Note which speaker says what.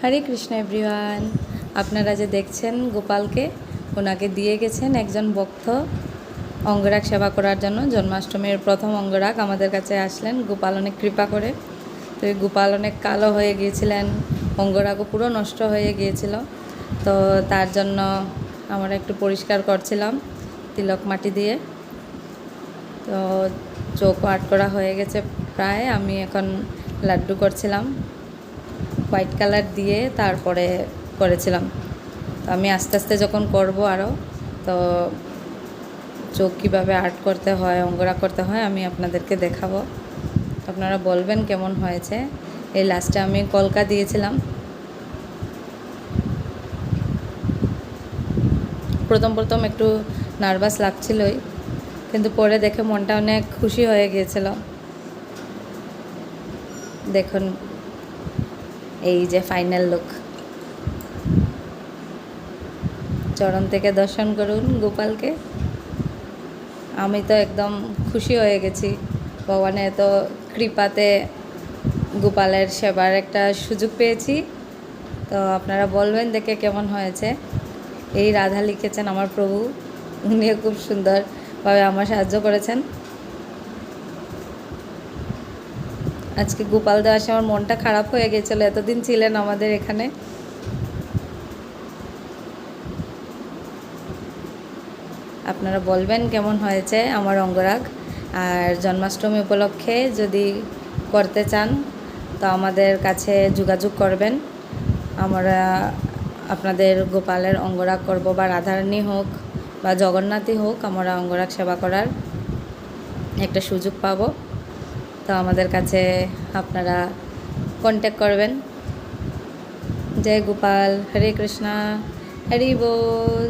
Speaker 1: হরে Krishna everyone. আপনারা যে দেখছেন গোপালকে, ওনাকে দিয়ে গেছেন একজন ভক্ত অঙ্গরাগ সেবা করার জন্য। জন্মাষ্টমীর প্রথম অঙ্গরাগ আমাদের কাছে আসলেন, গোপাল অনেক কৃপা করে। তো এই গোপাল অনেক কালো হয়ে গিয়েছিলেন, অঙ্গরাগও পুরো নষ্ট হয়ে গিয়েছিল। তো তার জন্য আমরা একটু পরিষ্কার করছিলাম তিলক মাটি দিয়ে। তো চোখও আর্ট করা হয়ে গেছে প্রায়। আমি এখন লাড্ডু করছিলাম, হোয়াইট কালার দিয়ে তারপরে করেছিলাম। তো আমি আস্তে আস্তে যখন করব আরও, তো চোখ কীভাবে আর্ট করতে হয়, অঙ্গরাগ করতে হয় আমি আপনাদেরকে দেখাবো। আপনারা বলবেন কেমন হয়েছে। এই লাস্টে আমি কলকা দিয়েছিলাম। প্রথম একটু নার্ভাস লাগছিলই, কিন্তু পরে দেখে মনটা অনেক খুশি হয়ে গিয়েছিল। দেখুন এই যে ফাইনাল লুক। চরণ থেকে দর্শন করুন গোপালকে। আমি তো একদম খুশি হয়ে গেছি, ভগবানের এত কৃপাতে গোপালের সেবার একটা সুযোগ পেয়েছি। তো আপনারা বলবেন দেখে কেমন হয়েছে। এই রাধা লিখেছেন আমার প্রভু, উনিও খুব সুন্দরভাবে আমার সাহায্য করেছেন। আজকে গোপাল দেওয়ার আসে আমার মনটা খারাপ হয়ে গেছিলো, এতদিন ছিলেন আমাদের এখানে। আপনারা বলবেন কেমন হয়েছে আমার অঙ্গরাগ। আর জন্মাষ্টমী উপলক্ষে যদি করতে চান তো আমাদের কাছে যোগাযোগ করবেন। আমরা আপনাদের গোপালের অঙ্গরাগ করব, বা রাধারানী হোক বা জগন্নাথই হোক, আমরা অঙ্গরাগ সেবা করার একটা সুযোগ পাব। তো আমাদের কাছে আপনারা কন্ট্যাক্ট করবেন। জয় গোপাল, হরে কৃষ্ণা, হরি বল।